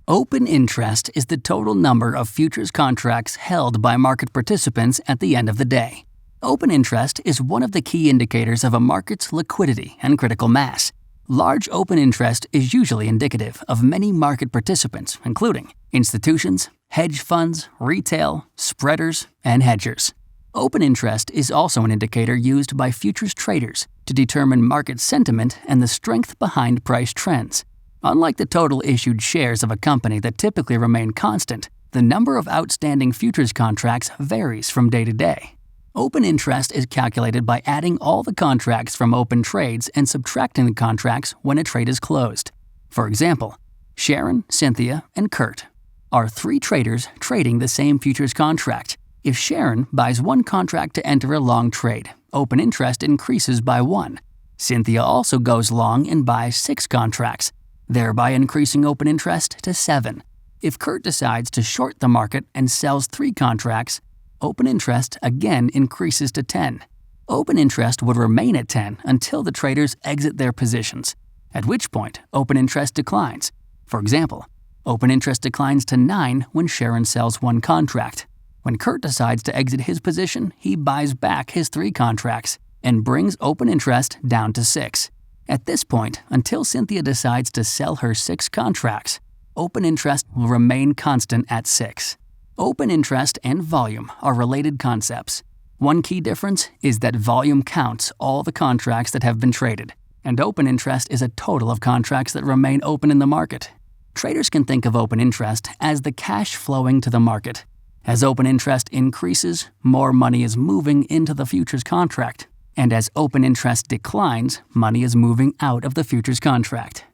Open interest is the total number of futures contracts held by market participants at the end of the day. Open interest is one of the key indicators of a market's liquidity and critical mass. Large open interest is usually indicative of many market participants, including institutions, hedge funds, retail, spreaders, and hedgers. Open interest is also an indicator used by futures traders to determine market sentiment and the strength behind price trends. Unlike the total issued shares of a company that typically remain constant, the number of outstanding futures contracts varies from day to day. Open interest is calculated by adding all the contracts from open trades and subtracting the contracts when a trade is closed. For example, Sharon, Cynthia, and Kurt are 3 traders trading the same futures contract. If Sharon buys 1 contract to enter a long trade, open interest increases by 1. Cynthia also goes long and buys 6 contracts, thereby increasing open interest to 7. If Kurt decides to short the market and sells 3 contracts, open interest again increases to 10. Open interest would remain at 10 until the traders exit their positions, at which point open interest declines. For example, open interest declines to 9 when Sharon sells 1 contract. When Kurt decides to exit his position, he buys back his 3 contracts and brings open interest down to 6. At this point, until Cynthia decides to sell her 6 contracts, open interest will remain constant at 6. Open interest and volume are related concepts. One key difference is that volume counts all the contracts that have been traded, and open interest is a total of contracts that remain open in the market. Traders can think of open interest as the cash flowing to the market. As open interest increases, more money is moving into the futures contract, and as open interest declines, money is moving out of the futures contract.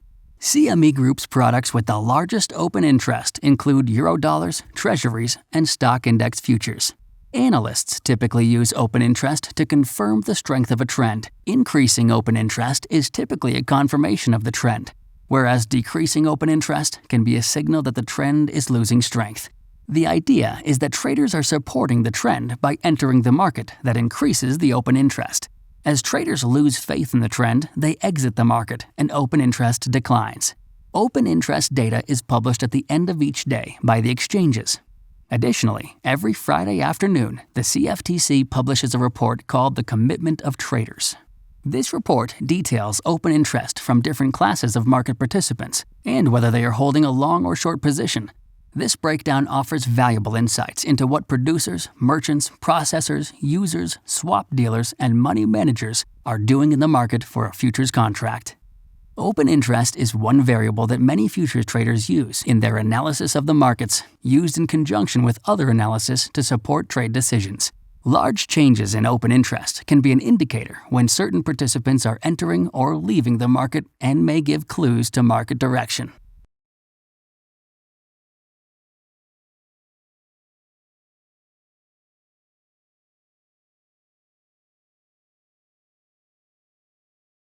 CME Group's products with the largest open interest include Eurodollars, Treasuries, and stock index futures. Analysts typically use open interest to confirm the strength of a trend. Increasing open interest is typically a confirmation of the trend, whereas decreasing open interest can be a signal that the trend is losing strength. The idea is that traders are supporting the trend by entering the market that increases the open interest. As traders lose faith in the trend, they exit the market and open interest declines. Open interest data is published at the end of each day by the exchanges. Additionally, every Friday afternoon, the CFTC publishes a report called the Commitment of Traders. This report details open interest from different classes of market participants and whether they are holding a long or short position. This breakdown offers valuable insights into what producers, merchants, processors, users, swap dealers, and money managers are doing in the market for a futures contract. Open interest is one variable that many futures traders use in their analysis of the markets, used in conjunction with other analysis to support trade decisions. Large changes in open interest can be an indicator when certain participants are entering or leaving the market and may give clues to market direction.